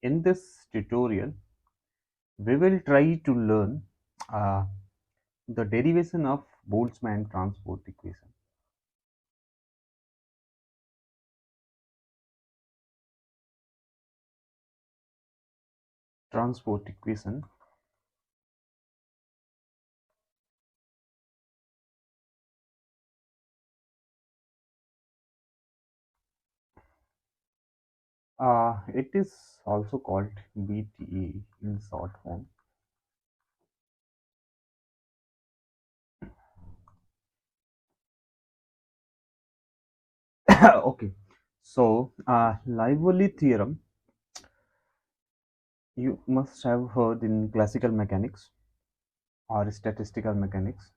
In this tutorial, we will try to learn uh, the derivation of Boltzmann transport equation. Transport equation. It is also called BTE in short form. Okay, so Lively theorem you must have heard in classical mechanics or statistical mechanics.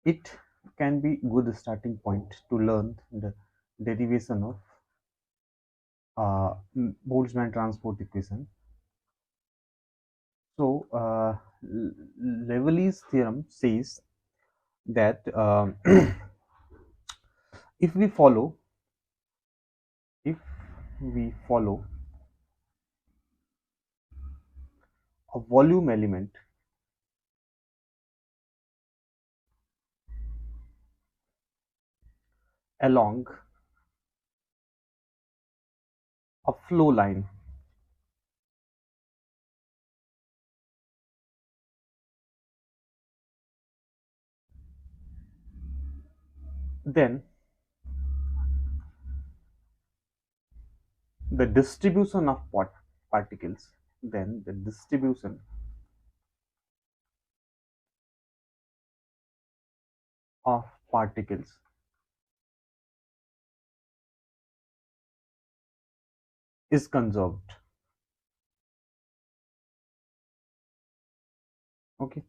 It can be good starting point to learn the derivation of Boltzmann transport equation. So, Leverly's theorem says that if we follow if we follow a volume element along a flow line, then the distribution of particles, then the distribution of particles is conserved. Okay,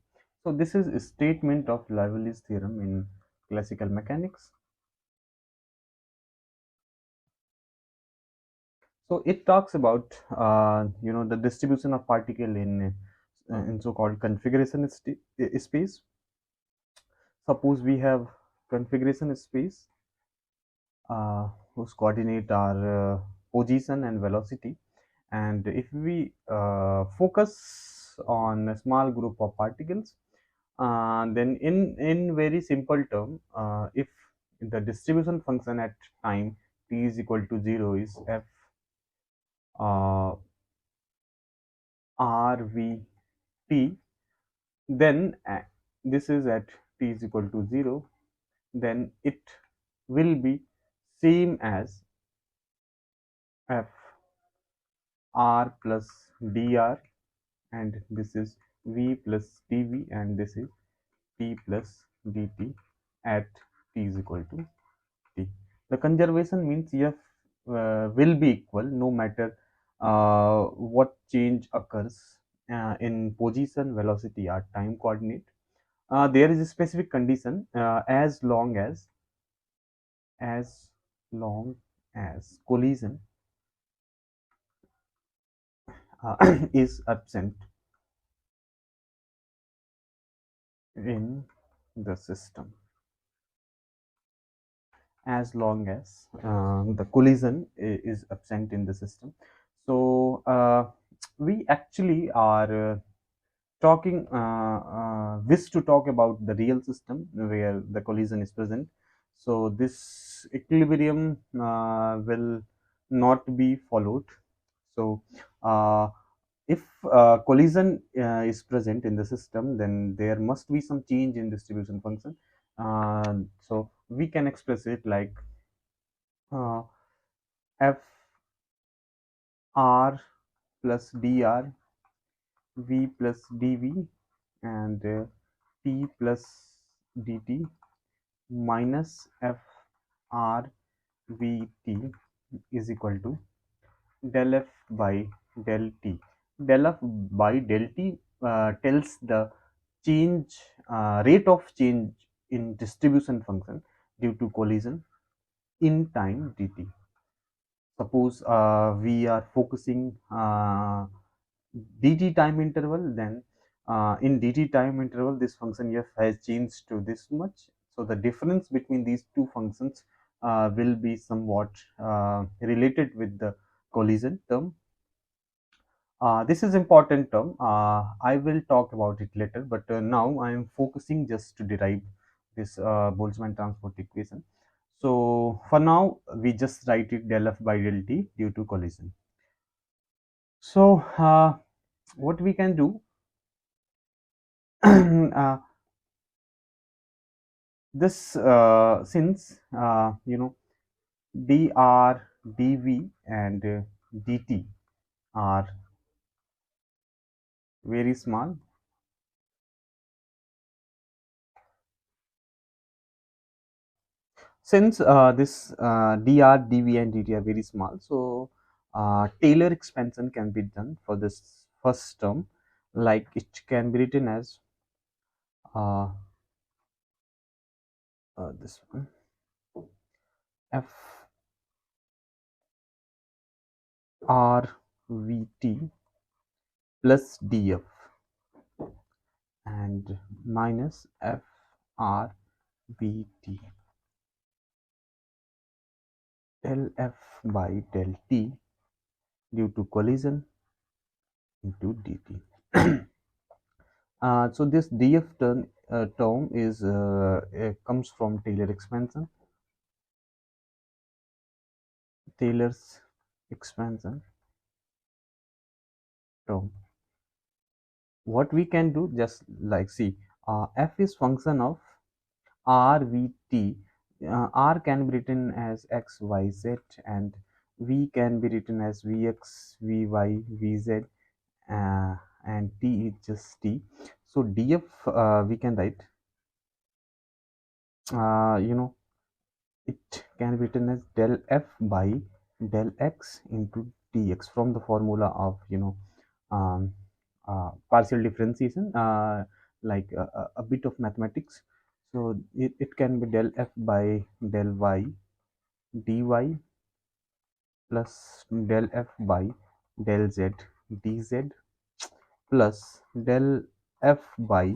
so this is a statement of Lively's theorem in classical mechanics. So it talks about the distribution of particle in so-called configuration space. Suppose we have configuration space whose coordinate are position and velocity, and if we focus on a small group of particles, then in very simple term, if the distribution function at time t is equal to 0 is f uh, r v t, then this is at t is equal to 0, then it will be same as f r plus dr, and this is v plus dv, and this is t plus dt at t is equal to t. The conservation means f will be equal no matter what change occurs in position, velocity, or time coordinate. There is a specific condition, as long as collision is absent in the system. As long as the collision is absent in the system. So we actually are talking wish to talk about the real system where the collision is present. So this equilibrium will not be followed. So if collision is present in the system, then there must be some change in distribution function. So we can express it like uh, f r plus dr v plus dv and t plus dt minus f r v t is equal to del f by del t. Del f by del t tells the change rate of change in distribution function due to collision in time dt. Suppose we are focusing dt time interval, then in dt time interval this function f has changed to this much. So the difference between these two functions will be somewhat related with the collision term. This is important term. I will talk about it later, but now I am focusing just to derive this Boltzmann transport equation. So for now, we just write it del f by del t due to collision. So what we can do, this since dr, dv, and dt are very small. Since this dr, dv, and dt are very small, so Taylor expansion can be done for this first term, like it can be written as uh, this one, f r v t plus df and minus f r v t del f by del t due to collision into dt. So this df term is comes from Taylor expansion. Taylor's expansion term. What we can do, just like see, f is function of r v t. R can be written as x y z, and v can be written as vx vy vz, and t is just t. So df we can write, you know, it can be written as del f by del x into dx from the formula of um, partial differentiation, like a bit of mathematics. So it can be del f by del y dy plus del f by del z dz plus del f by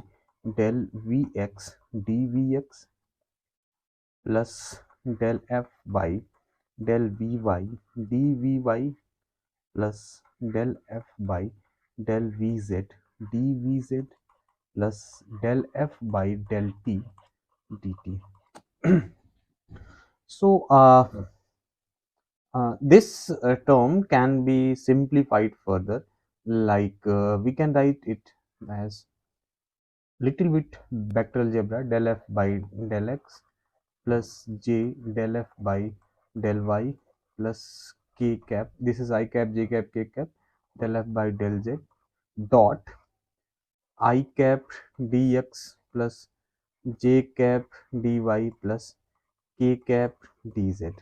del vx dvx plus del f by del vy dvy plus del f by del vz dvz plus del f by del t dt. So this term can be simplified further, like we can write it as little bit vector algebra del f by del x plus j del f by del y plus k cap, this is I cap j cap k cap del f by del z dot I cap dx plus j cap dy plus k cap dz.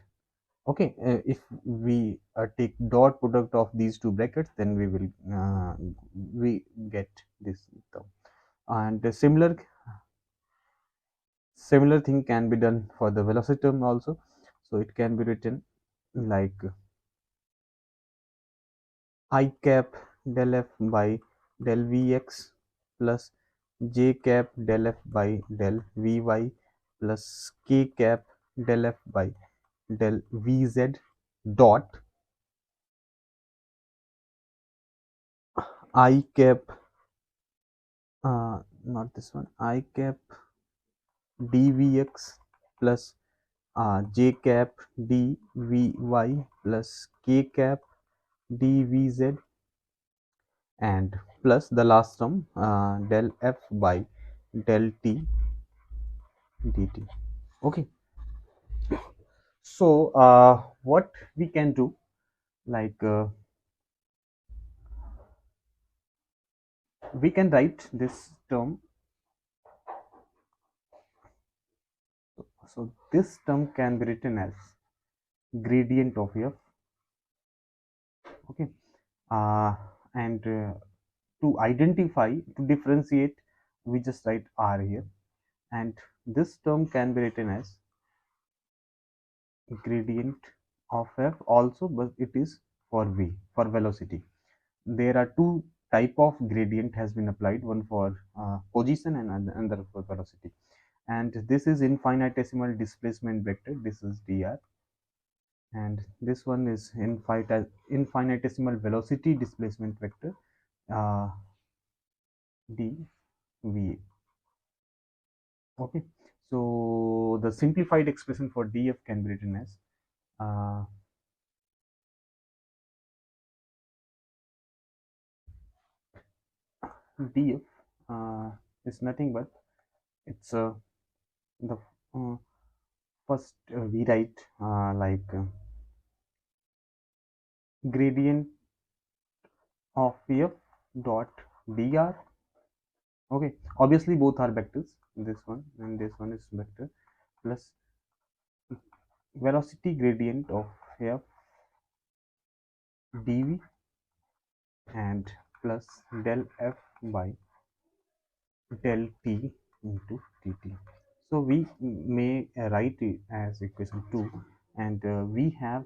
Okay, if we take dot product of these two brackets, then we get this term. And the similar thing can be done for the velocity term also. So it can be written like I cap del f by del vx plus j cap del f by del vy plus k cap del f by del vz dot I cap, not this one, I cap dvx plus j cap dvy plus k cap dvz and plus the last term del f by del t dt. Okay, so what we can do, like we can write this term. So this term can be written as gradient of f. Okay, and to identify, to differentiate, we just write r here, and this term can be written as gradient of f also, but it is for v, for velocity. There are two type of gradient has been applied, one for position and another for velocity. and this is infinitesimal displacement vector, this is dr, and this one is infinitesimal velocity displacement vector, uh, dv. Okay, so the simplified expression for df can be written as uh, df is nothing but it's the first we write like gradient of f dot dr. Okay, obviously both are vectors, this one and this one is vector, plus velocity gradient of f dv and plus del f by del t into dt. So we may write it as equation 2, and we have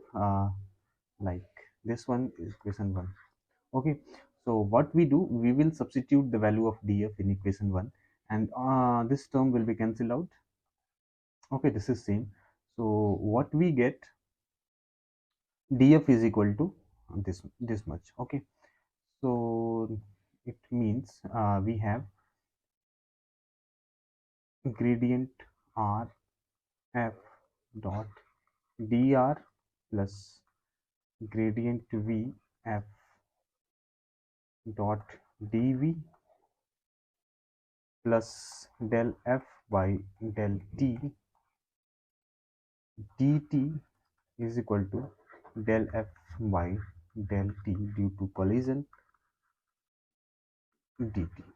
like this one is equation 1. Okay, so what we do, we will substitute the value of df in equation 1, and this term will be cancelled out. Okay, this is same. So what we get, df is equal to this much. Okay, so it means we have gradient r f dot dr plus gradient v f dot dv plus del f by del t dt is equal to del f by del t due to collision dt.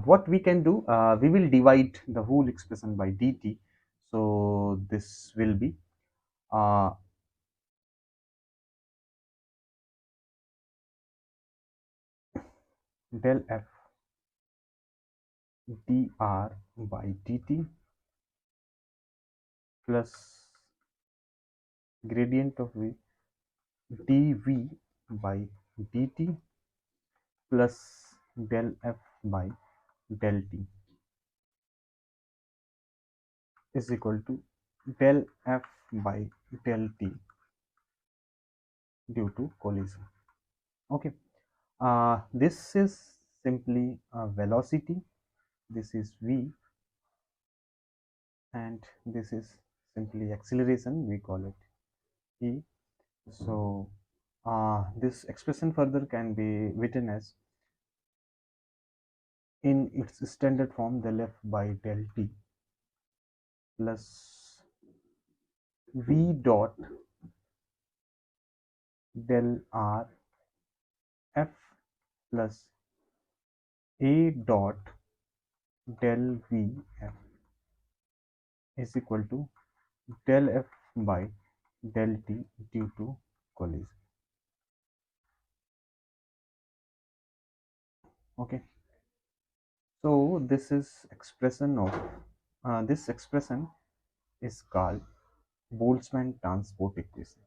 What we can do, we will divide the whole expression by dt, so this will be uh, del f dr by dt plus gradient of v dv by dt plus del f by del t is equal to del f by del t due to collision. Okay, this is simply a velocity, this is v, and this is simply acceleration, we call it e. So this expression further can be written as, in its standard form, del f by del t plus v dot del r f plus a dot del v f is equal to del f by del t due to collision. Okay, so this is expression of this expression is called Boltzmann transport equation.